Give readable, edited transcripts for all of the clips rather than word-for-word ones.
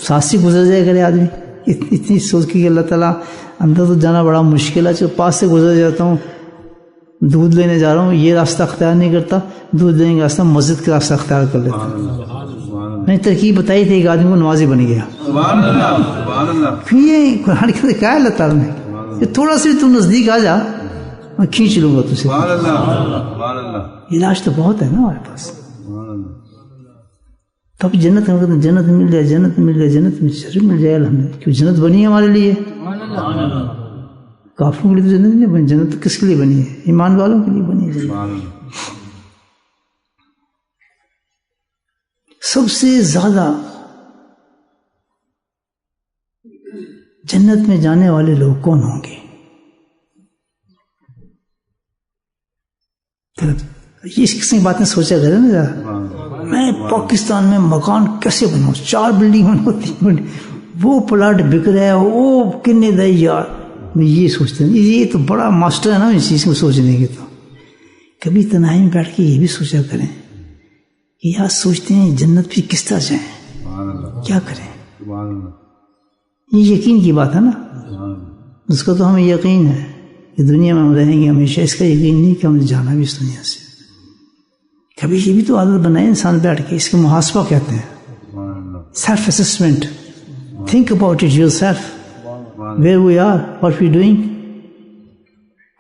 سانس سے گزر جائے کرے آدمی، اتنی سوچ کے کہ اللہ تعالیٰ اندر تو جانا بڑا مشکل ہے، جو پاس سے گزر جاتا ہوں، دودھ لینے جا رہا ہوں، یہ راستہ اختیار نہیں کرتا، دودھ لینے کا راستہ مسجد کا راستہ اختیار کر لیتا ہوں۔ میں نے ترکیب بتائی تھی، ایک آدمی کو نمازی بن گیا۔ پھر یہ قرآن کے اندر کیا ہے اللہ تعالیٰ نے، یہ تھوڑا سا تو نزدیک آ جا، میں کھینچ لوں گا تجھے۔ علاج تو بہت ہے نا ہمارے پاس، تب جنت جنت مل جائے، جنت مل جائے، جنت مل جائے الحمد، کیوں جنت بنی ہے ہمارے لیے، کافروں کے لیے تو جنت نہیں بنی، جنت تو کس کے لیے بنی ہے؟ ایمان والوں کے لیے بنی ہے۔ سب سے زیادہ جنت میں جانے والے لوگ کون ہوں گے؟ اس قسم کی باتیں سوچا کرے نا ذرا، میں پاکستان میں مکان کیسے بناؤں، 4 بلڈنگ بناؤ، 3 بلڈنگ، وہ پلاٹ بک رہا ہے، وہ کتنے دے یار، میں یہ سوچتا ہوں، یہ تو بڑا ماسٹر ہے نا اس چیز کو سوچنے کے۔ تو کبھی تنہائی میں بیٹھ کے یہ بھی سوچا کریں کہ یار سوچتے ہیں جنت بھی کس طرح جائیں، کیا کریں؟ یہ یقین کی بات ہے نا، اس کا تو ہمیں یقین ہے کہ دنیا میں ہم رہیں گے ہمیشہ، اس کا یقین نہیں کہ ہم نے جانا بھی اس دنیا سے۔ کبھی یہ بھی تو عادت بنائے انسان بیٹھ کے، اس کو محاسبہ کہتے ہیں، self assessment, think about it yourself, where we are, what we doing,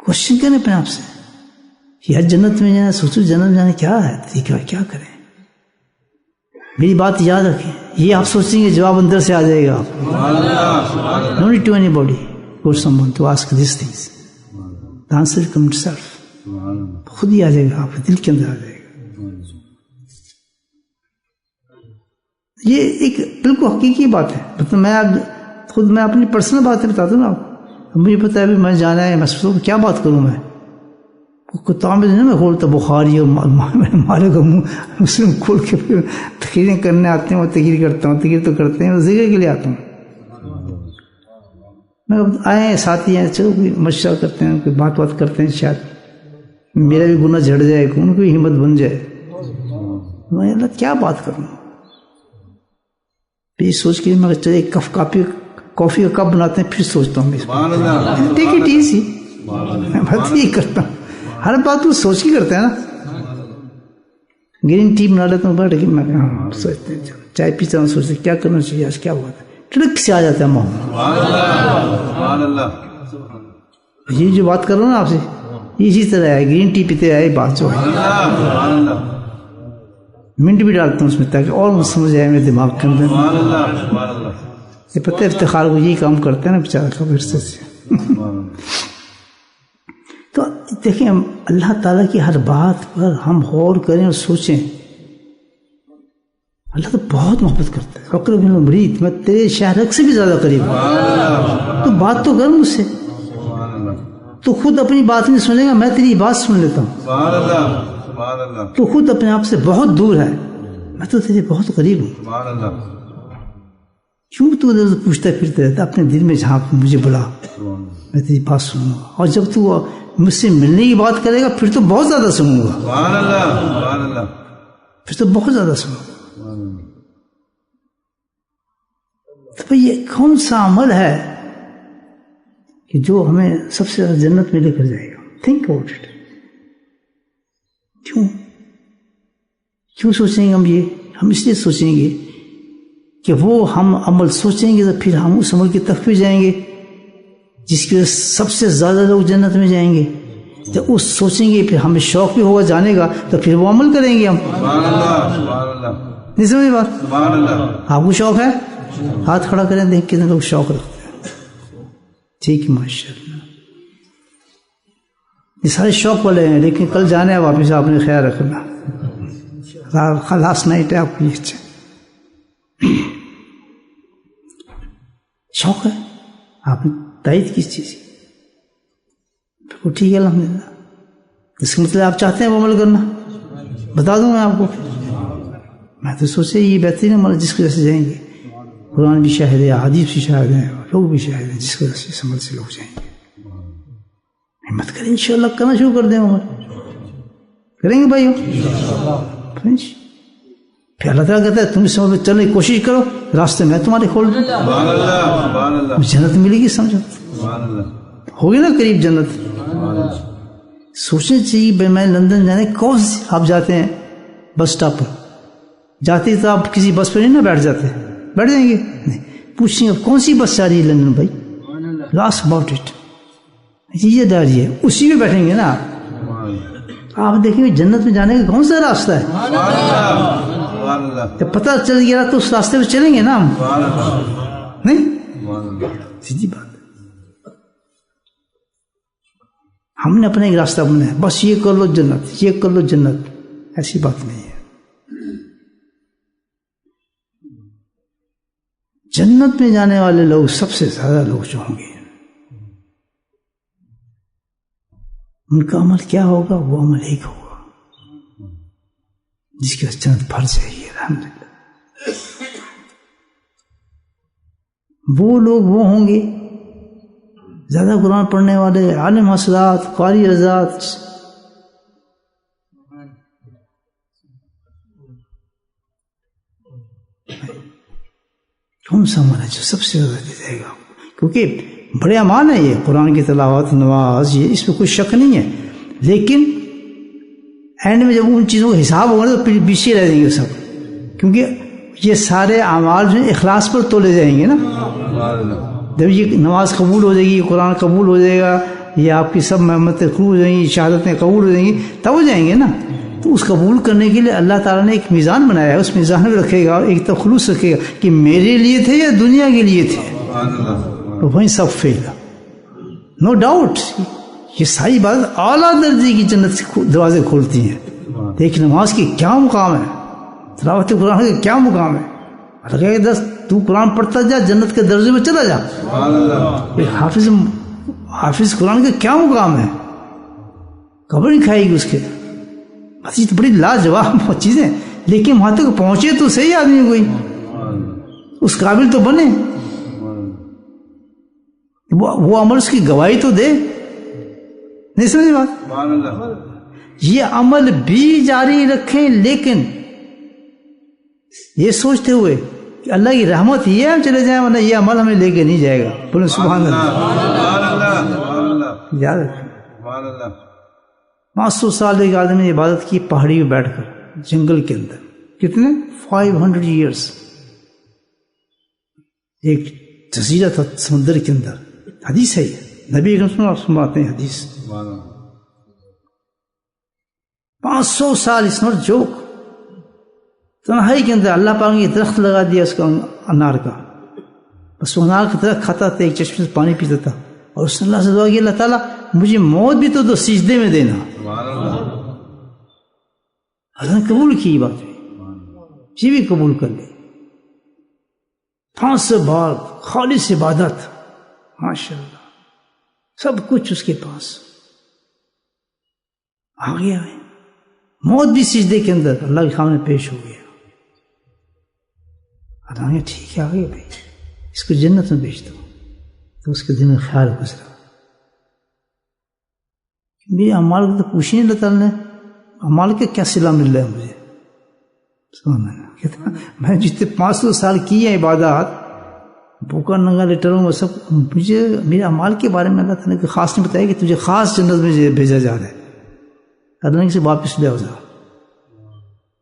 question کریں اپنے آپ سے، یار جنت میں جانا، سوچو جنت میں جانا کیا ہے طریقہ، کیا کریں؟ میری بات یاد رکھیں، یہ آپ سوچیں گے جواب اندر سے آ جائے گا، آپ no need to anybody اور someone to ask these things, the answer will come to self، خود ہی آ جائے گا، آپ کے دل کے اندر آ جائے گا۔ یہ ایک بالکل حقیقی بات ہے، مطلب میں اپنی پرسنل باتیں بتاتا ہوں نا آپ کو، مجھے پتا ہے بھی میں جانا ہے، میں سوچتا ہوں کیا بات کروں، میں کتاب میں میں کھولتا بخاری اور مالک کا منہ مسلم کھول کے پھر تقریریں کرنے آتے ہیں، وہ تقریر کرتا ہوں، تقریر تو کرتے ہیں، ذکر کے لیے آتا ہوں، میں آئے ساتھی ہیں، چلو کوئی مشورہ کرتے ہیں، کوئی بات کرتے ہیں، شاید میرا بھی گناہ جھڑ جائے، ان کو بھی ہمت بن جائے، میں اللہ کیا بات کروں، پھر سوچ کے میں چلے ایک کپ کافی کا کپ بناتے ہیں، پھر سوچتا ہوں ٹیک اٹ ایزی، میں بات یہی کرتا ہوں، ہر بات تو سوچ کے کرتے ہیں نا، گرین ٹی بنا لیتا ہوں بیٹھ کے، میں سوچتے ہیں چائے پیتا ہوں، سوچتے کیا کرنا چاہیے آج، کیا بات ہے، ٹڑک سے آ جاتا ہے ماحول۔ یہ جو بات کر رہا ہوں نا آپ سے، اسی طرح ہے، گرین ٹی پیتے آئے بات جو ہے، منٹ بھی ڈالتا ہوں اس میں تاکہ اور سمجھ آئے میرے دماغ کے اندر، یہ پتہ افتخار کو یہی کام کرتے ہیں نا بیچارہ کا ورثے سے۔ تو دیکھیں اللہ تعالیٰ کی ہر بات پر ہم غور کریں اور سوچیں، اللہ تو بہت محبت کرتا ہے، اقرب من المرید، میں تیرے شہرک سے بھی زیادہ قریب ہوں، تو بات تو کر مجھ سے، تو خود اپنی بات نہیں سنے گا، میں تیری بات سن لیتا ہوں، تو خود اپنے آپ سے بہت دور ہے، میں تو تیرے بہت قریب ہوں، کیوں تو ادھر پوچھتا پھرتا رہتا، اپنے دل میں جھانک، مجھے بلا، میں تیری بات سنوں گا، اور جب تو مجھ سے ملنے کی بات کرے گا پھر تو بہت زیادہ سنوں گا، پھر تو بہت زیادہ سنوں گا۔ تو بھئی یہ کون سا عمل ہے کہ جو ہمیں سب سے زیادہ جنت میں لے کر جائے گا؟ تھنک اباؤٹ اٹ، کیوں سوچیں گے ہم یہ؟ ہم اس لیے سوچیں گے کہ وہ ہم عمل سوچیں گے تو پھر ہم اس عمل کی طرف بھی جائیں گے جس کی وجہ سے سب سے زیادہ لوگ جنت میں جائیں گے، جب اس سوچیں گے پھر ہمیں شوق بھی ہوگا جانے کا، تو پھر وہ عمل کریں گے ہم۔ نہیں سمجھ بات؟ آپ کو شوق ہے؟ ہاتھ کھڑا کریں، دیکھ کتنے لوگ شوق رکھتے ہیں، ٹھیک ہے ماشاء اللہ، یہ سارے شوق والے ہیں، لیکن کل جانے ہیں واپس، آپ نے خیال رکھنا، خلاص نائٹ ہے آپ کی، اچھا شوق ہے، آپ نے تائید کس چیز کی، ٹھیک ہے الحمدللہ، اس کا مطلب آپ چاہتے ہیں وہ عمل کرنا، بتا دوں میں آپ کو، میں تو سوچے یہ بہترین عمل جس کی وجہ سے جائیں گے، قرآن بھی شاہد ہے، حدیث بھی شاہد ہے، لوگ بھی شاہد ہیں، جس کی وجہ سے اس عمل سے لوگ جائیں گے، ہمت کریں انشاءاللہ، کرنا شروع کر دیں عمل، کریں گے بھائیو، پھر اللہ تعالیٰ کہتا ہے تم اس میں چلنے کی کوشش کرو، راستے میں تمہارے کھول دوں، جنت ملے گی. سمجھو ہوگی نا قریب جنت. سوچنا چاہیے بھائی میں لندن جانے کون سی، آپ جاتے ہیں بس اسٹاپ پر جاتے تو آپ کسی بس پہ نہیں نا بیٹھ جاتے، بیٹھ جائیں گے نہیں، پوچھیں گے کون سی بس جا رہی ہے لندن بھائی، لاسٹ اباؤٹ اٹ، یہ جا رہی ہے، اسی میں بیٹھیں گے نا. آپ دیکھیں گے جنت میں جانے کا کون سا راستہ ہے، جب پتہ چل گیا تو اس راستے پہ چلیں گے نا ہم، نہیں سیدھی بات. ہم نے اپنا ایک راستہ بنایا بس یہ کر لو جنت، یہ کر لو جنت، ایسی بات نہیں ہے. جنت میں جانے والے لوگ سب سے زیادہ لوگ جو ہوں گے ان کا عمل کیا ہوگا؟ وہ عمل ایک ہوگا جس کی جنت بھر جائے گی الحمدللہ. وہ لوگ وہ ہوں گے زیادہ قرآن پڑھنے والے، عالم حضرات، قاری حضرات، کون سا عمل ہے جو سب سے زیادہ دے جائے گا؟ کیونکہ بڑے اعمال ہیں یہ، قرآن کی تلاوت، نماز، یہ اس میں کوئی شک نہیں ہے، لیکن اینڈ میں جب ان چیزوں کا حساب ہوگا تو پھر پیچھے رہ جائیں گے سب، کیونکہ یہ سارے اعمال جو اخلاص پر تولے جائیں گے نا. جب یہ نماز قبول ہو جائے گی، قرآن قبول ہو جائے گا، یہ آپ کی سب محمتیں قبول ہو جائیں گی، شہادتیں قبول ہو جائیں گی، تب ہو جائیں گے نا. تو اس قبول کرنے کے لیے اللہ تعالیٰ نے ایک میزان بنایا ہے، اس میزان میں رکھے گا اور ایک تو خلوص رکھے گا کہ میرے لیے تھے یا دنیا کے لیے تھے، تو وہیں سب فیل. نو ڈاؤٹ یہ ساری بات اعلیٰ درجے کی جنت سے دروازے کھولتی ہیں. دیکھ نماز کی کیا مقام ہے، تلاوت قرآن کا کیا مقام ہے. اللہ کہے کہ تو قرآن پڑھتا جا، جنت کے درجے میں چلا جا. حافظ قرآن کا کیا مقام ہے، قبر نہیں کھائے گی اس کے. یہ تو بڑی لاجواب چیزیں، لیکن وہاں تک پہنچے تو صحیح آدمی کوئی اس قابل تو بنے، وہ عمل اس کی گواہی تو دے. نہیں سمجھے بات؟ یہ عمل بھی جاری رکھیں، لیکن یہ سوچتے ہوئے کہ اللہ کی رحمت یہ ہم چلے جائیں ورنہ یہ عمل ہمیں لے کے نہیں جائے گا. بولے سبحان اللہ. یاد رکھیں 500 سال ایک آدمی نے عبادت کی پہاڑی میں بیٹھ کر جنگل کے اندر، کتنے 500 ایئرس. ایک جزیرہ تھا سمندر کے اندر، حدیث ہے یہ، نبی اکرم سناتے ہیں حدیث. 500 سال اس نوٹ جوک تنہائی کے اندر اللہ پاک نے درخت لگا دیا اس کا انار کا، بس وہ انار کا درخت کھاتا تھا، ایک چشمے سے پانی پیتا تھا، اور اس نے اللہ سے دعا کی اللہ تعالیٰ مجھے موت بھی تو سجدے میں دینا. اللہ نے قبول کی بات، یہ بھی قبول کر لی. 500 بار خالص عبادت، ماشاء اللہ سب کچھ اس کے پاس آ گیا ہے. موت بھی سجدے کے اندر اللہ کے سامنے پیش ہو گیا. اللہ نے ٹھیک ہے آ گیا بھائی، اس کو جنت میں بھیج دو. تو اس کے دل میں خیال گزرا میرے اعمال کو تو پوچھیں اللہ تعالیٰ نے اعمال کا کیا صلہ مل رہا ہے مجھے. میں جتنے 500 سال کی ہیں عبادات، بھوکا ننگا لیٹروں میں سب، مجھے میرے اعمال کے بارے میں اللہ تعالیٰ نے خاص نے بتایا کہ تجھے خاص جنت میں بھیجا جا رہا ہے. اللہ سے واپس لے آؤ،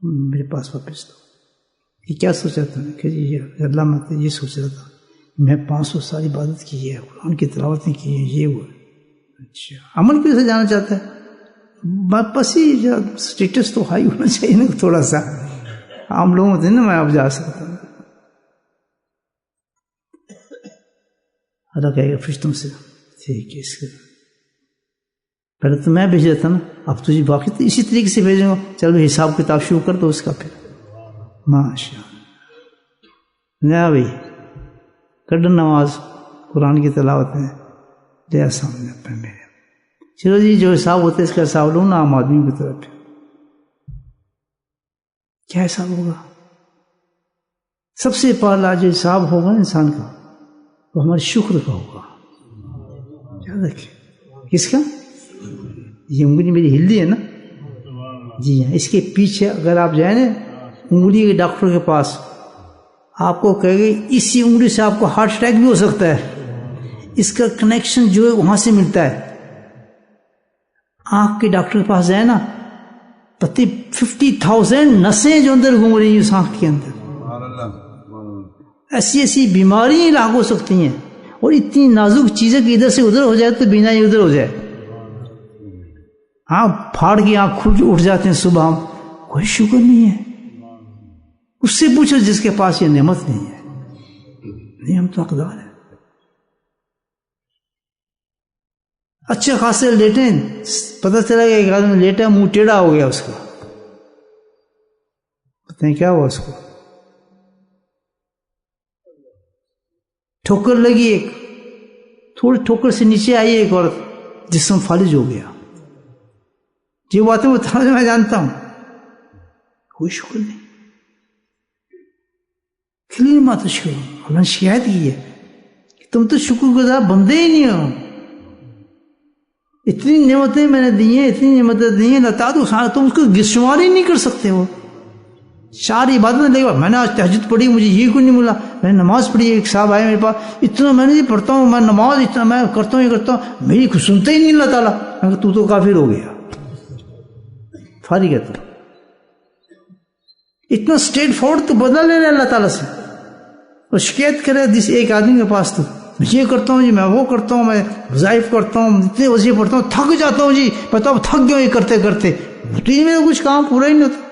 میرے پاس واپس دو. یہ کیا سوچا تھا کہ یہ اللہ میں یہ سوچ رہا تھا میں 500 سال عبادت کی ہے، قرآن کی تلاوتیں کی ہیں، یہ ہوا. اچھا عمل کیسے جانا چاہتا ہے؟ بس ہی اسٹیٹس تو ہائی ہونا چاہیے نا تھوڑا سا، عام لوگوں سے نا میں اب جا سکتا ہوں. اللہ کہے گا فرشتوں سے ٹھیک ہے، اس کے پہلے تو میں بھیج رہا تھا نا، اب تجھے باقی تو اسی طریقے سے بھیجوں گا، چلو حساب کتاب شروع کر دو اس کا. پھر ماشاء اللہ نیا بھائی کر نماز قرآن کی تلاوت میں لیا سامنے اپنے میرے. چلو جی جو حساب ہوتا ہے اس کا حساب لو نا عام آدمی کی طرف. کیا حساب ہوگا؟ سب سے پہلا جو حساب ہوگا انسان کا وہ ہمارے شکر کا ہوگا. یاد رکھیں. کس کا؟ یہ انگلی میری ہل دی ہے نا جی ہاں، اس کے پیچھے اگر آپ جائیں نا انگلی کے ڈاکٹر کے پاس، آپ کو کہے گے اسی انگلی سے آپ کو ہارٹ اٹیک بھی ہو سکتا ہے، اس کا کنیکشن جو ہے وہاں سے ملتا ہے۔ آنکھ کے ڈاکٹر کے پاس جائے نا، پتی 50,000 نسیں جو اندر گھوم رہی ہیں اس آنکھ کے اندر، ایسی ایسی بیماریاں لاگو ہو سکتی ہیں، اور اتنی نازک چیزیں کہ ادھر سے ادھر ہو جائے تو بینائی ادھر ہو جائے۔ ہاں پھاڑ کی آنکھ کھل اٹھ جاتے ہیں صبح، ہم کوئی شکر نہیں ہے، اس سے پوچھو جس کے پاس یہ نعمت نہیں ہے، نہیں ہم تو حقدار ہیں۔ اچھے خاصے لیٹیں، پتہ چلا کہ ایک آدمی لیٹا منہ ٹیڑھا ہو گیا، اس کا پتہ نہیں کیا ہوا، اس کو ٹھوکر لگی، ایک تھوڑی ٹھوکر سے نیچے آئی ایک عورت، جسم فالج ہو گیا۔ یہ باتیں میں جانتا ہوں، کوئی شکر نہیں، کھلی مات شکر۔ اللہ نے شکایت کی ہے کہ تم تو شکر گزار بندے ہی نہیں ہو، اتنی نعمتیں میں نے دی ہیں، اتنی نعمتیں دی ہیں، لتا تو تم اس کو شمار ہی نہیں کر سکتے ہو۔ 4 عبادتیں لے گا، میں نے آج تہجد پڑھی، مجھے یہ کیوں نہیں ملا، میں نے نماز پڑھی، ایک صاحب آئے میرے پاس، اتنا میں نہیں پڑھتا ہوں، میں نماز اتنا میں کرتا ہوں، یہ کرتا ہوں، میری کچھ سنتا ہی نہیں اللہ تعالیٰ۔ میں کہا تو کافر ہو گیا، فارغ ہے تو، اتنا اسٹریٹ فارورڈ تو بدلا لے رہے اللہ تعالیٰ سے، اور شکایت کرے جس ایک آدمی کے پاس تو میں یہ کرتا ہوں جی، میں وہ کرتا ہوں، میں وظائف کرتا ہوں، اتنے وظیفے پڑھتا ہوں، تھک جاتا ہوں جی، بتاؤ تھک گیا یہ کرتے کرتے، روٹین میں کچھ کام پورا ہی نہیں ہوتا۔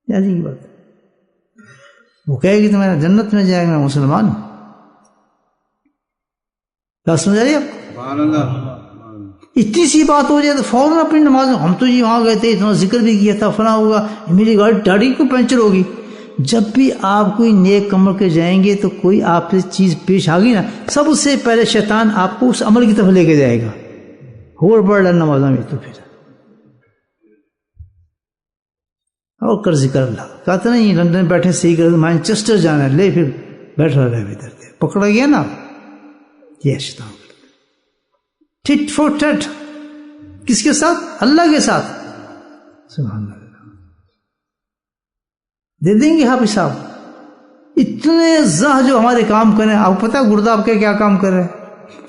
جی کی بات وہ کہے گی تو میں جنت میں جائے گا، میں مسلمان ہوں۔ کیا سمجھ آ رہی آپ؟ اتنی سی بات ہو جائے تو فوراً اپنی نماز میں، ہم تو جی وہاں گئے تھے، اتنا ذکر بھی کیا تھا، فلاں ہوگا، میری گاڑی کو پنچر ہوگی۔ جب بھی آپ کوئی نیک عمل کے جائیں گے تو کوئی آپ سے چیز پیش آ گئی نا، سب اس سے پہلے شیطان آپ کو اس عمل کی طرف لے کے جائے گا، اور بڑھ رہا نمازوں میں، تو پھر اور کر ذکر اللہ، کہتے نہیں لندن بیٹھے صحیح کر، مانچسٹر جانا ہے، لے پھر بیٹھا رہے ادھر، پکڑا گیا نا، یہ شیطان ٹٹ فور ٹٹ، کس کے ساتھ؟ اللہ کے ساتھ، سبحان اللہ، دے دیں گے آپ حساب۔ اتنے زہ جو ہمارے کام کریں، آپ پتہ ہے گردہ آپ کے کیا کام کر رہے ہیں،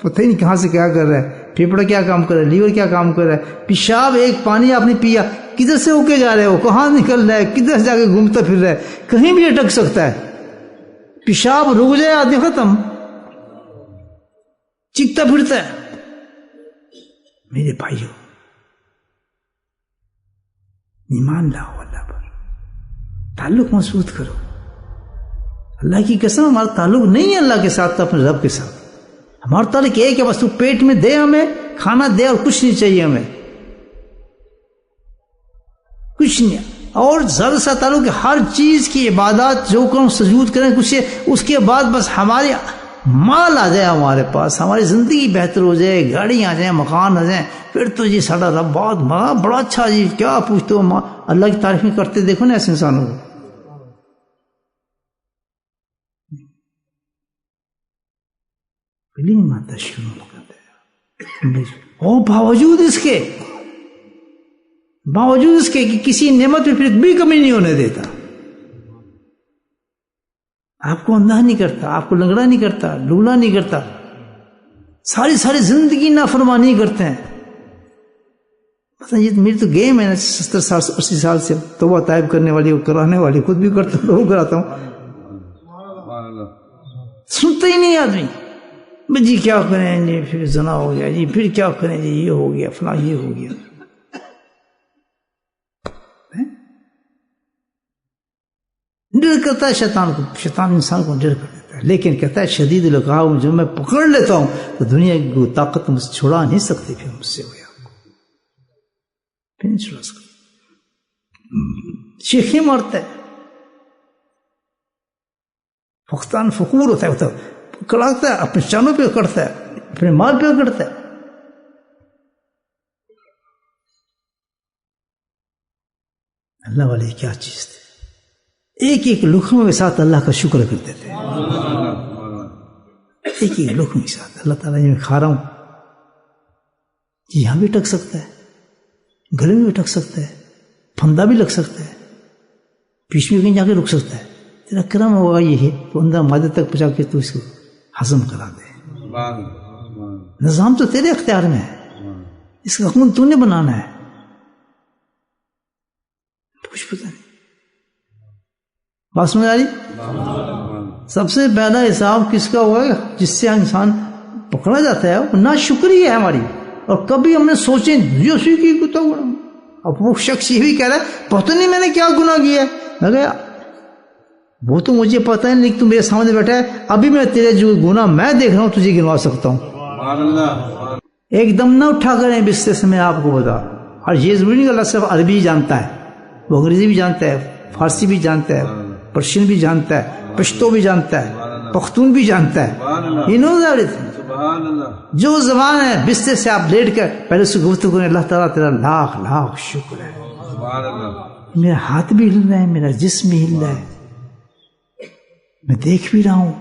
پتہ ہی نہیں کہاں سے کیا کر رہا ہے، پھیپڑا کیا کام کر رہا ہے، لیور کیا کام کر رہا ہے، پیشاب ایک پانی آپ نے پیا، کدھر سے ہو کے جا رہے ہو، کہاں نکل رہا ہے، کدھر سے جا کے گھومتا پھر رہا ہے، کہیں بھی اٹک سکتا ہے، پیشاب رک جائے آدمی ختم، چکتا پھرتا ہے۔ میرے بھائیو، ایمان لاؤ اللہ پر، تعلق مضبوط کرو۔ اللہ کی قسم ہمارا تعلق نہیں ہے اللہ کے ساتھ، اپنے رب کے ساتھ ہمارا تعلق ایک ہے، بس تو پیٹ میں دے، ہمیں کھانا دے، اور کچھ نہیں چاہیے ہمیں، کچھ نہیں۔ اور زیادہ سا تعلق ہر چیز کی عبادات جو کروں، سجود کریں کچھ، اس کے بعد بس ہمارے مال آ جائے ہمارے پاس، ہماری زندگی بہتر ہو جائے، گاڑی آ جائیں، مکان آ جائیں، پھر تو جی ساڑھا رب بہت بڑا اچھا، جی کیا پوچھتے ہو، اللہ کی تعریفیں کرتے دیکھو نا ایسے انسانوں کو۔ اور باوجود اس کے کہ کسی نعمت میں پھر بھی کمی نہیں ہونے دیتا، آپ کو اندھا نہیں کرتا، آپ کو لنگڑا نہیں کرتا، لولا نہیں کرتا، ساری زندگی نافرمانی کرتے ہیں۔ مثلا یہ میری تو گیم ہے نا، 70 سال 80 سال سے توبہ طائب کرنے والی، وہ کرانے والی، خود بھی کرتا ہوں، لوگوں کراتا ہوں، سنتا ہی نہیں آدمی، جی کیا کریں جی، پھر زنا ہو گیا جی، پھر کیا کریں جی، یہ ہو گیا فلاں، یہ ہو گیا۔ ڈر کرتا ہے شیطان کو، شیطان انسان کو ڈر کر دیتا ہے، لیکن کہتا ہے شدید العقاب، جو میں پکڑ لیتا ہوں تو دنیا کی طاقت مجھ سے چھڑا نہیں سکتی، پھر مجھ سے ہویا آپ کو پھر نہیں چھڑا سکتا، شیخی مارتا ہے، فختان فخور ہوتا ہے، کڑاتا ہے، اپنے چانوں پہ کرتا ہے، اپنے مال پہ کرتا ہے۔ اللہ والے کیا چیز تھے، ایک ایک لقمے کے ساتھ اللہ کا شکر کرتے تھے، ایک ایک لقمے کے ساتھ اللہ تعالیٰ میں کھا رہا ہوں، یہاں بھی ٹک سکتا ہے، گلے میں بھی ٹک سکتا ہے، پھندا بھی لگ سکتا ہے، بیچ میں کہیں جا کے رک سکتا ہے، تیرا کرم ہوگا یہ ہے تو اندر معدے تک پہنچا کے تو اس کو ہضم کرا دے. نظام تو تیرے اختیار میں ہے، اس کا خون تو نے بنانا ہے. کچھ پتہ نہیں. بات سمجھ آ رہی؟ سب سے پہلا حساب کس کا ہوا ہے جس سے انسان پکڑا جاتا ہے؟ وہ ناشکری ہے ہماری. اور کبھی ہم نے سوچے جو اسی کی کتا ہوا. اب وہ شخص یہ بھی کہہ رہا ہے پتہ نہیں میں نے کیا گناہ کیا ہے. میں کہا وہ تو مجھے پتہ ہے لیکن تو میرے سامنے بیٹھا ہے، ابھی میں تیرے جو گناہ میں دیکھ رہا ہوں تجھے گنوا سکتا ہوں. ایک دم نہ اٹھا کریں بستر سے، میں آپ کو بتا. اور یہ ضروری نہیں کہ اللہ صرف عربی جانتا ہے، وہ انگریزی بھی جانتا ہے، فارسی بھی جانتا ہے، پرشین بھی جانتا ہے، پشتو بھی جانتا ہے، پختون بھی جانتا ہے. یہ نو جو زبان ہے بستر سے آپ لیٹ کر پہلے اس سے گفتگو کریں، اللہ تعالیٰ تیرا لاکھ لاکھ شکر ہے، میرا ہاتھ بھی ہل رہا ہے، میرا جسم بھی ہل رہا ہے، میں دیکھ بھی رہا ہوں.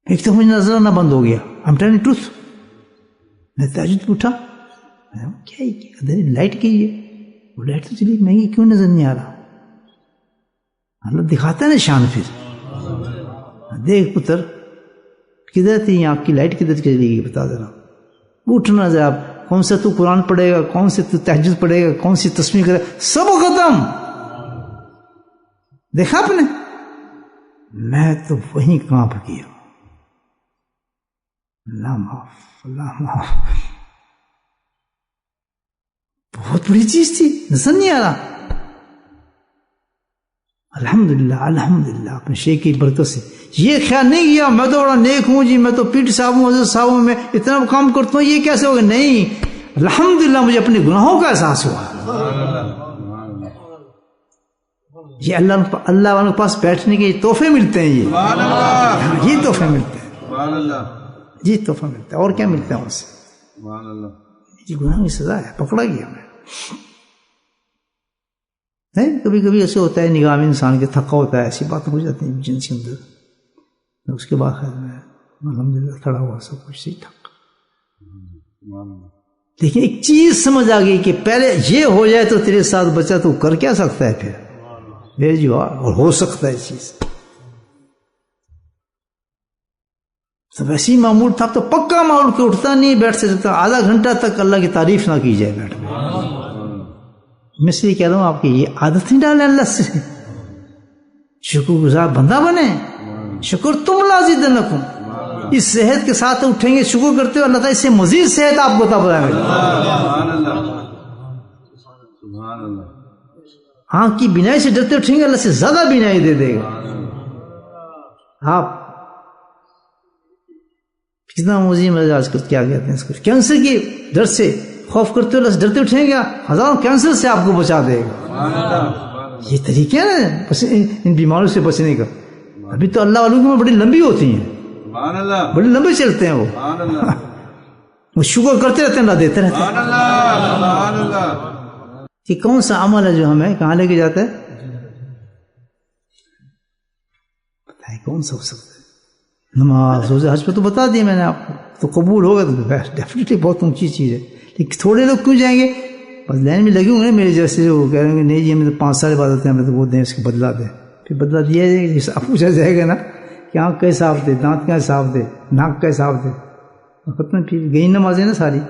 ایک تو مجھے نظر نہ بند ہو گیا. I'm telling truth. میں تہجد پہ اٹھا، کیا لائٹ کی ہے، وہ لائٹ تو چلی مہنگی کیوں نظر نہیں آ رہا. اللہ دکھاتا ہے نا شان. پھر دیکھ پتر کدھر تھی آنکھ کی لائٹ، کدھر چلی گئی بتا ذرا. اٹھنا ذرا، کون سا تو قرآن پڑھے گا، کون سے تو تہجد پڑھے گا، کون سی تسبیح کرے، سب ختم. دیکھا آپ نے؟ میں تو وہیں کانپ گیا. اللہ معاف، اللہ معاف. بہت بڑی چیز تھی، نظر نہیں آ رہا. الحمدللہ الحمدللہ اپنے شیخ کی برکت سے یہ خیال نہیں کیا میں تو بڑا نیک ہوں جی، میں تو پیٹ صاحب ہوں، حضرت صاحب ہوں، میں اتنا کام کرتا ہوں، یہ کیسے ہوگا. نہیں، الحمدللہ مجھے اپنے گناہوں کا احساس ہوا. یہ اللہ والوں کے پاس بیٹھنے کے تحفے ملتے ہیں، یہ تحفے ملتے ہیں، یہ تحفہ ملتا ہے. اور کیا ملتا ہے ان سے؟ یہ گناہ کی سزا ہے، پکڑا گیا میں. کبھی کبھی ایسے ہوتا ہے نگاہ میں انسان کے تھکا ہوتا ہے، ایسی باتیں ہو جاتی ہیں جن کے اندر. اس کے بعد خیر میں الحمدللہ کھڑا ہوا، سب کچھ صحیح ٹھاک. لیکن ایک چیز سمجھ آ گئی کہ پہلے یہ ہو جائے تو تیرے ساتھ بچہ تو کر کیا سکتا ہے پھر میرے جو اور ہو سکتا ہے چیز. تو ویسے ہی معمول تھا تو پکا معمول کے اٹھتا نہیں بیٹھ سکتا آدھا گھنٹہ تک اللہ کی تعریف نہ کی جائے بیٹھ میں. میں اس لیے کہہ رہا ہوں آپ کی یہ عادت نہیں ڈالیں اللہ سے. شکر گزار بندہ بنے. شکر تم لازیدنکم. اس صحت کے ساتھ اٹھیں گے شکر کرتے ہو، اللہ تعالیٰ اس سے مزید صحت آپ کو عطا فرمائے گا. آنکھ کی بینائی سے ڈرتے اٹھیں گے، اللہ سے زیادہ بینائی دے دے گا. آپ کتنا مزید آج کل کیا کہتے ہیں اس کو، کینسر کی ڈر سے خوف کرتے ہو، اللہ سے ڈرتے اٹھیں گے، ہزاروں کینسر سے آپ کو بچا دے گا. یہ طریقے ہیں نا ان بیماریوں سے بچنے کا. ابھی تو اللہ والوں کی بڑی لمبی ہوتی ہیں، بڑی لمبے چلتے ہیں وہ شکر کرتے رہتے ہیں، اللہ دیتے رہتے ہیں. کہ کون سا عمل ہے جو ہمیں کہاں لے کے جاتا ہے؟ بتائیں کون سا ہو سکتا ہے؟ نماز روزہ حج پہ تو بتا دیا میں نے آپ کو، تو قبول ہوگا تو ڈیفینیٹلی بہت اونچی چیز ہے. لیکن تھوڑے لوگ کیوں جائیں گے؟ بس لائن میں لگے ہوں گے میرے جیسے، وہ کہہ رہے ہیں کہ نہیں جی ہمیں تو 5 سال بعد ہیں، ہمیں تو وہ دیں اس کو بدلا دیں. پھر بدلا دیا جائے گا، اب پوچھا جائے گا نا کہ آنکھ کا حساب دے، دانت کا حساب دے، ناک کا حساب دے. ختم. پھر گئی نمازیں نا ساری.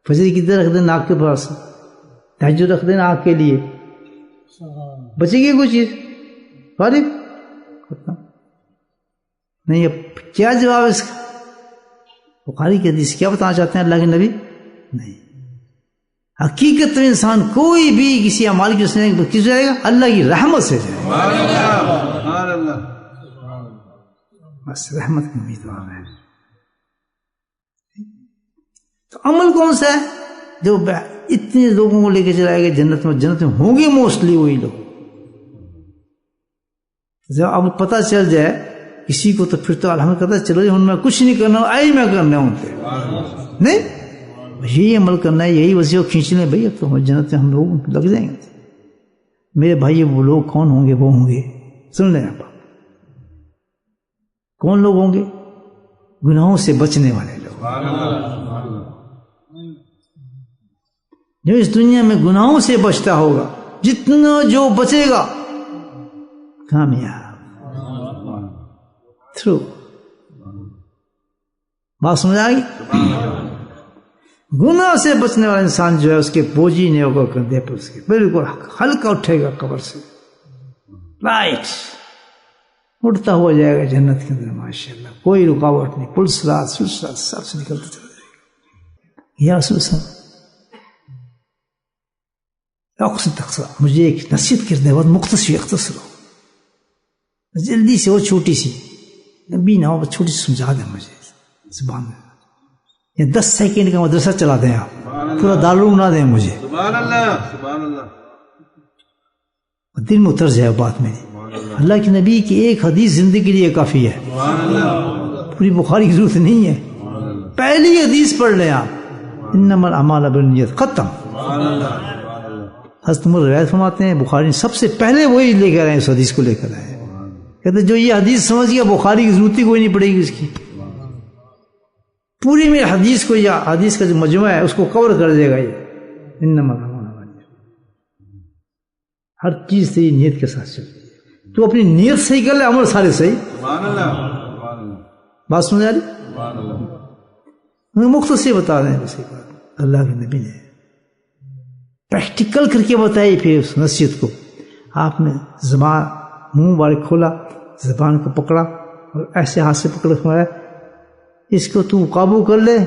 فجر کدھر رکھ دیں؟ ناک کے پاس. تہجد رکھ دینا آنکھ کے لیے، بچے گی کوئی چیز؟ فارغ ختم. نہیں اب کیا جواب ہے اس کا؟ بخاری کی حدیث کیا بتانا چاہتے ہیں اللہ کے نبی؟ نہیں، حقیقت میں انسان کوئی بھی کسی اعمال کی وجہ سے کس جائے گا؟ اللہ کی رحمت سے جائے گا. بس رحمت کی امیدوار ہے. تو عمل کون سا ہے جو اتنے لوگوں کو لے کے چلائے گا جنت میں؟ جنت میں ہوں گے موسٹلی وہی لوگ. جب اب پتہ چل جائے کسی کو تو پھر تو الحمد کرتا ہے چلو جی میں کچھ نہیں کرنا، آئی میں کرنا ہوں نہیں، یہی عمل کرنا ہے، یہی وظیفہ کھینچ لیں بھائی، اب تو جنت میں ہم لوگ لگ جائیں گے. میرے بھائی وہ لوگ کون ہوں گے؟ وہ ہوں گے، سن لیں آپ، کون لوگ ہوں گے؟ گناہوں سے بچنے والے لوگ. جو اس دنیا میں گناہوں سے بچتا ہوگا، جتنا جو بچے گا کامیاب تھرو. بات سمجھ آ گئی؟ گناہ سے بچنے والا انسان جو ہے اس کے بوجھی نہیں ہوگا کندھے پر، اس کے بالکل ہلکا اٹھے گا قبر سے، رائٹ اٹھتا ہوا جائے گا جنت کے اندر ماشاءاللہ، کوئی رکاوٹ نہیں، پل صراط سلسلہ سب سے نکلتا چلا جائے گا. یا رسول اللہ اقصد تقصر، مجھے ایک نصیحت کرنے بعد مختصر اختصر ہو جلدی سے، وہ چھوٹی سی نبی نہ ہو، چھوٹی سی سمجھا دیں مجھے زبان میں، یا 10 سیکنڈ کا مدرسہ چلا دیں آپ، پورا دارالعلوم نہ دیں مجھے. سبحان اللہ سبحان اللہ. دل میں اتر جائے بات میری. اللہ کے نبی کی ایک حدیث زندگی کے لیے کافی ہے، پوری بخاری کی ضرورت نہیں ہے. پہلی حدیث پڑھ لیں آپ، انما الاعمال بالنیات، ختم. حضرت عمر روایت فرماتے ہیں بخاری سب سے پہلے وہی لے کر آئے، اس حدیث کو لے کر آئے. کہتے جو یہ حدیث سمجھ گیا بخاری کی ضرورت ہی کوئی نہیں پڑے گی اس کی. پوری میں حدیث کو یا حدیث کا جو مجموعہ ہے اس کو کور کر دے گا یہ انما الاعمال بالنیات. ہر چیز سے نیت کے ساتھ چلتی ہے، تو اپنی نیت صحیح کر لے، عمل سارے صحیح. سبحان اللہ سبحان اللہ. بات سمجھ آ رہی؟ سبحان اللہ. میں مختصر بتا رہے ہیں بس ایک بات، اللہ کے نبی نے پریکٹیکل کر کے بتائی. پھر اس نصیحت کو آپ نے زبان منہ بار کھولا، زبان کو پکڑا اور ایسے ہاتھ سے پکڑ کے اس کو تو قابو کر لے،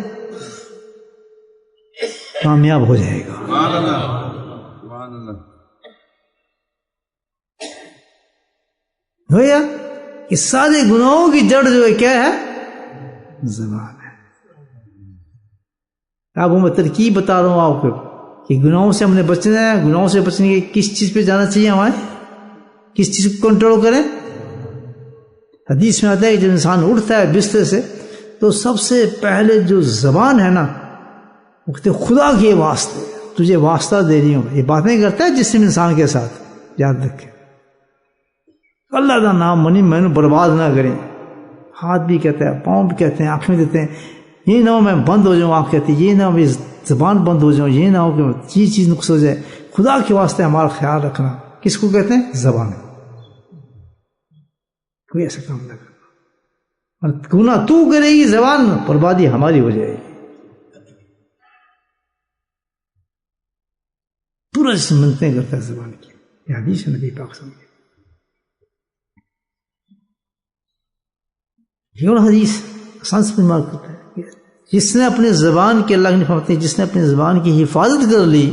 کامیاب ہو جائے گا. سبحان اللہ سبحان اللہ. بھیا کہ سارے گناہوں کی جڑ جو ہے کیا ہے؟ زبان ہے. اب میں ترکیب بتا رہا ہوں آپ کو کہ گناہوں سے ہم نے بچنا ہے. گناہوں سے بچنے کے کس چیز پہ جانا چاہیے ہمیں؟ کس چیز کو کنٹرول کریں؟ حدیث میں آتا ہے کہ جب انسان اٹھتا ہے بستر سے تو سب سے پہلے جو زبان ہے نا وہ کہتے خدا کے واسطے تجھے واسطہ دے رہی ہوں. یہ باتیں کرتا ہے جسم انسان کے ساتھ، یاد رکھیں اللہ کا نام منی میں نے برباد نہ کریں. ہاتھ بھی کہتا ہے، پاؤں بھی کہتے ہیں، آنکھیں دیتے ہیں. یہ نہ ہو میں بند ہو جاؤں، آنکھ کہتی یہ نہ ہو میری زبان بند ہو جاؤں، یہ نہ ہو کہ یہ چیز نقص ہو جائے. خدا کے واسطے ہمارا خیال رکھنا کس کو کہتے ہیں؟ زبان. کوئی ایسا کام نہ کرنا، اور گناہ تو کرے گی زبان میں، بربادی ہماری ہو جائے گی. پورا جسم منتیں کرتا ہے زبان کی. یہ حدیث ہے نبی پاک صلی اللہ علیہ وسلم. یہ اور حدیث آسان سے بیمار کرتا ہے. جس نے اپنے زبان کی، اللہ نے فرماتے ہیں جس نے اپنی زبان کی حفاظت کر لی،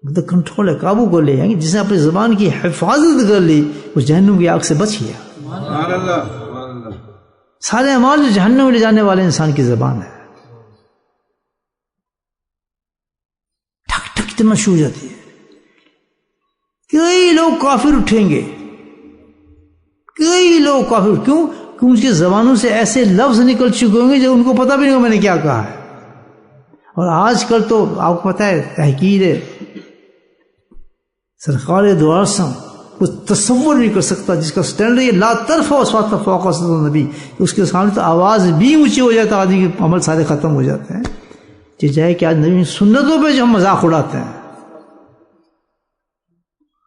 مطلب کنٹرول ہے، قابو کر لیا. جس نے اپنی زبان کی حفاظت کر لی وہ جہنم کی آگ سے بچ گیا. سبحان اللہ سبحان اللہ. سارے اعمال جو جہنم میں لے جانے والے انسان کی زبان ہے. ٹھک ٹھک اتنا شو جاتی ہے. کئی لوگ کافر اٹھیں گے، کئی لوگ کافر. کیوں؟ کہ ان کی زبانوں سے ایسے لفظ نکل چکے ہوں گے جو ان کو پتہ بھی نہیں ہوگا میں نے کیا کہا ہے. اور آج کل تو آپ کو پتہ ہے تحقیر سرکار دو عالم کچھ تصور نہیں کر سکتا، جس کا سٹینڈرڈ یہ لا ترفعوا اصواتکم فوق صوت النبی، اس کے سامنے تو آواز بھی اونچی ہو جاتا ہے، آدمی کے عمل سارے ختم ہو جاتے ہیں. چاہے کہ آج نبی سنتوں پہ جو ہم مذاق اڑاتے ہیں،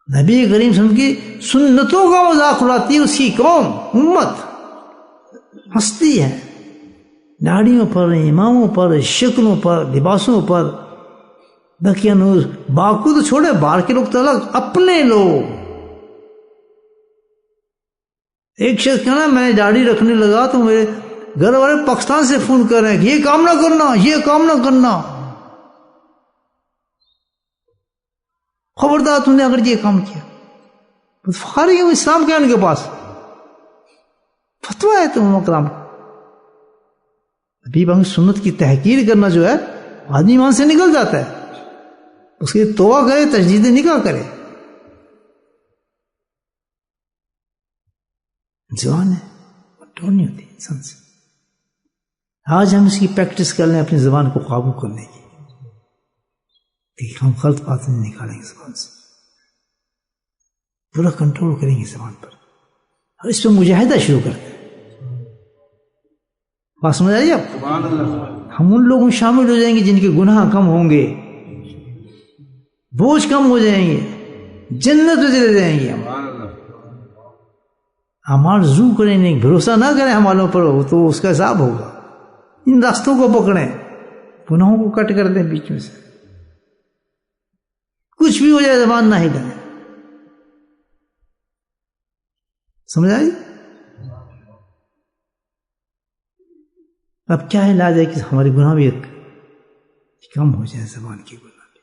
نبی کریم صلی اللہ علیہ وسلم کی سنتوں کا مذاق اڑاتی ہے اس کی قوم، امت ہستی ہے. داڑھیوں پر، اماموں پر، شکلوں پر، لباسوں پر، بقیہ نور باقو تو چھوڑے، باہر کے لوگ تو الگ، اپنے لوگ. ایک شخص کہنا میں نے داڑھی رکھنے لگا تو میرے گھر والے پاکستان سے فون کر رہے ہیں کہ یہ کام نہ کرنا، یہ کام نہ کرنا، خبردار تم نے اگر یہ کام کیا. فخاری ہے اسلام کیا ان کے پاس فتویٰ ہے تمام کرام. ابھی بھنگ سنت کی تحقیر کرنا جو ہے آدمی ایمان سے نکل جاتا ہے. اس کی توبہ کرے، تجدید نکاح کرے. زبان ہے کنٹرول نہیں ہوتی انسان سے. آج ہم اس کی پریکٹس کر لیں اپنی زبان کو قابو کرنے کی، کہ ہم غلط باتیں نہیں نکالیں گے زبان سے، پورا کنٹرول کریں گے زبان پر، اور اس پہ مجاہدہ شروع کرتے ہیں. بات سمجھ آئی آپ؟ سبحان اللہ. ہم ان لوگوں میں شامل ہو جائیں گے جن کے گناہ کم ہوں گے. بوجھ کم ہو جائیں گے, جنت میں چلے جائیں گے. سبحان اللہ. ہمارا رجوع کریں نہیں, بھروسہ نہ کریں ہماروں پر, تو اس کا حساب ہوگا. ان راستوں کو پکڑیں, گناہوں کو کٹ کر دیں بیچ میں سے. کچھ بھی ہو جائے زبان نہ ہلائیں. سمجھ آئی؟ اب کیا علاج ہے کہ ہمارے گناہ بھی کم ہو جائے, زبان کی گناہ بھی.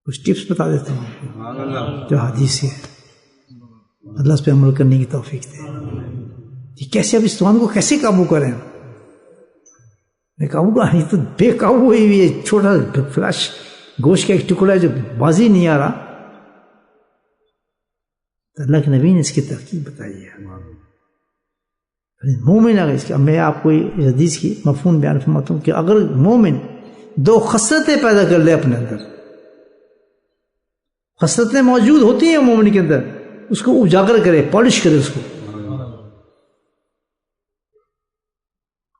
کچھ ٹپس بتا دیتا ہوں سبحان اللہ. جو حدیث ہے, اللہ اس پہ عمل کرنے کی توفیق دے. یہ کیسے اب اس زبان کو کیسے قابو کریں؟ قابو کا یہ تو بے قابو ہوئی ہوئی ہے. چھوٹا فلیش گوشت کا ایک ٹکڑا ہے جو بازی نہیں آ رہا. تو اللہ کے نبی نے اس کی ترکیب بتائی ہے. مومن اگر اس کی, اب میں آپ کو حدیث کی مفہوم بیان فرماتا ہوں کہ اگر مومن دو خصلتیں پیدا کر لے اپنے اندر, خصلتیں موجود ہوتی ہیں مومن کے اندر, اس کو اجاگر کرے, پالش کرے, اس کو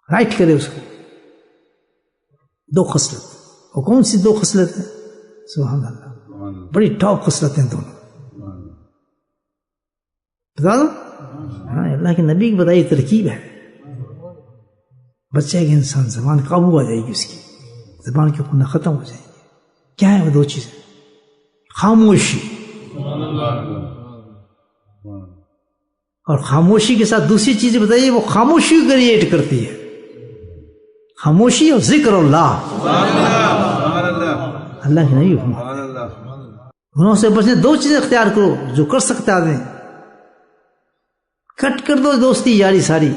رائٹ کرے, اس کو دو خصلت. اور کون سی دو خصلت ہیں؟ سبحان اللہ, بڑی ٹاپ خصلت ہیں دونوں. بتا دو, ہاں اللہ کے نبی کی بتائی ترکیب ہے. بچے کہ انسان زبان قابو آ جائے گی, اس کی زبان کے گناہ ختم ہو جائیں گے. کیا ہے وہ دو چیزیں؟ خاموشی, اور خاموشی کے ساتھ دوسری چیز بتائیے, وہ خاموشی کریٹ کرتی ہے. خاموشی اور ذکر اللہ. اللہ کے نبی گناہوں سے بچنے دو چیزیں اختیار کرو جو کر سکتے آدمی. کٹ کر دو دوستی یاری ساری,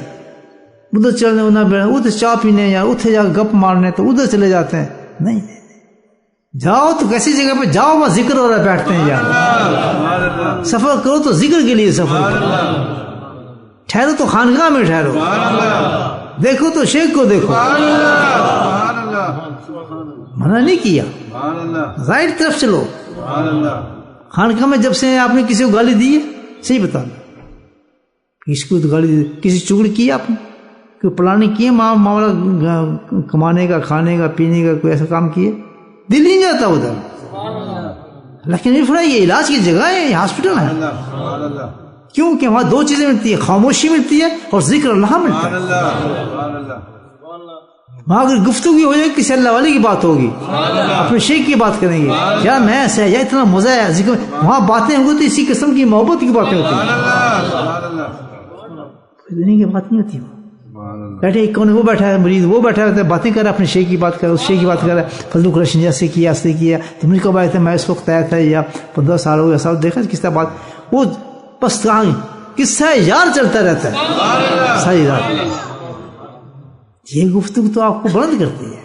ادھر چلنے نہ بیٹھے, ادھر چائے پینے یا ادھر جا گپ مارنے تو ادھر چلے جاتے ہیں. نہیں جاؤ تو کیسی جگہ پہ جاؤ, وہاں ذکر ہو رہا ہے, بیٹھتے ہیں یار. سفر کرو تو ذکر کے لیے سفر کرو, ٹھہرو تو خانقاہ میں ٹھہرو, دیکھو تو شیخ کو دیکھو. منع نہیں کیا, رائٹ طرف چلو. خانقاہ میں جب سے آپ نے کسی کو گالی دی ہے, صحیح بتا دو, کسی کو گالی دی, کسی چگڑی کی آپ نے, کوئی پلاننگ کی ہے معاملہ کمانے کا, کھانے کا, پینے کا, کوئی ایسا کام کیے, دل نہیں جاتا ادھر. لیکن نہیں فرمایا یہ علاج کی جگہ ہے, یہ ہاسپٹل ہے. کیوں کہ وہاں دو چیزیں ملتی ہے, خاموشی ملتی ہے اور ذکر اللہ ملتا ہے. وہاں اگر گفتگو ہو جائے کسی اللہ والے کی بات ہوگی, اپنے شیخ کی بات کریں گے, یار میں ایسا ہے, یا اتنا مزہ ہے ذکر, وہاں باتیں ہوں گی تو اسی قسم کی محبت کی باتیں ہوتی ہیں, دنیا کی بات نہیں ہوتی. بیٹھے ایک کونے وہ بیٹھا ہے مریض, وہ بیٹھا رہتا ہے, باتیں کر رہا ہے, اپنے شیخ کی بات کر رہا ہے, اس شیخ کی بات کر رہا ہے, فضل قریشی جیسے کیا, ایسے کیا, تم نے کب آئے تھے, میں اس وقت آیا تھا, یا 15 سال ہو گیا, سال دیکھا کس طرح بات, وہ بس قصہ یار چلتا رہتا ہے ساری رات. یہ گفتگو تو آپ کو بلند کرتی ہے.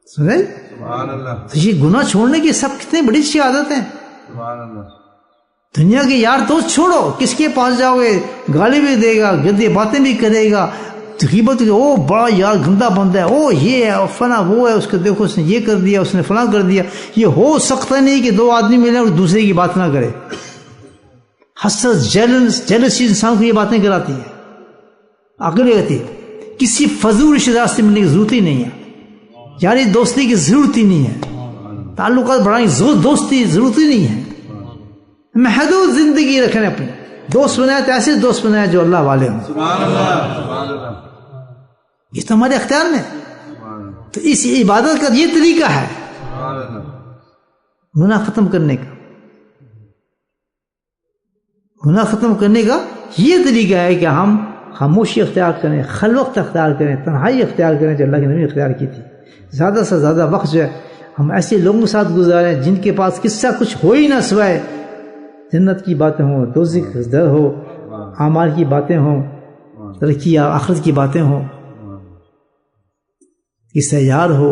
سنیں, تو یہ گناہ چھوڑنے کی سب کتنی بڑی اچھی عادت ہے. دنیا کے یار دوست چھوڑو, کس کے پاس جاؤ گے, گالی بھی دے گا, گندی باتیں بھی کرے گا, غیبت, او بڑا یار گندا بندہ ہے, او یہ ہے, فلاں وہ ہے, اس کو دیکھو اس نے یہ کر دیا, اس نے فلاں کر دیا. یہ ہو سکتا نہیں کہ دو آدمی ملیں اور دوسرے کی بات نہ کرے. حسد, جیلسی انسان کو یہ باتیں کراتی ہے. عقل کہتی ہے کسی فضول رشتہ دار سے ملنے کی ضرورت ہی نہیں ہے, یاری دوستی کی ضرورت ہی نہیں ہے, تعلقات بڑھانے کی دوستی ضرورت ہی نہیں ہے. محدود زندگی رکھنے, اپنے دوست بنائے تو ایسے دوست بنائے جو اللہ والے ہوں. یہ تو ہمارے اختیار میں. تو اس عبادت کا یہ طریقہ ہے گناہ ختم کرنے کا. گناہ ختم کرنے کا یہ طریقہ ہے کہ ہم خاموشی اختیار کریں, خلوت اختیار کریں, تنہائی اختیار کریں جو اللہ کے نبی اختیار کی تھی. زیادہ سے زیادہ وقت جو ہے ہم ایسے لوگوں کے ساتھ گزاریں جن کے پاس قصہ کچھ ہو ہی نہ سوائے جنت کی باتیں ہوں, دوزخ کا ڈر ہو, اعمال کی باتیں ہوں, ترقی یا آخرت کی باتیں ہوں, قصہ یار ہو.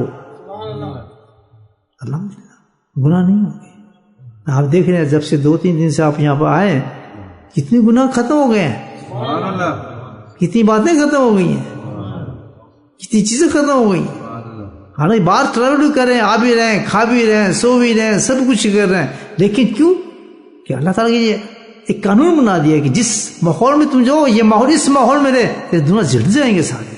الحمدللہ گناہ نہیں ہوں گے. آپ دیکھ رہے ہیں جب سے 2-3 دن سے آپ یہاں پر آئے, کتنے گناہ ختم ہو گئے ہیں, کتنی باتیں ختم ہو گئی ہیں, کتنی چیزیں ختم ہو گئی ہیں. حالانکہ باہر ٹریول بھی کر رہے ہیں, آ بھی رہے ہیں, کھا بھی رہے ہیں, سو بھی رہے ہیں, سب کچھ کر رہے ہیں, لیکن کیوں کہ اللہ تعالیٰ کی یہ ایک قانون بنا دیا کہ جس ماحول میں تم جاؤ, یہ ماحول اس ماحول میں رہے, تو دنیا جھڑ جائیں گے سارے.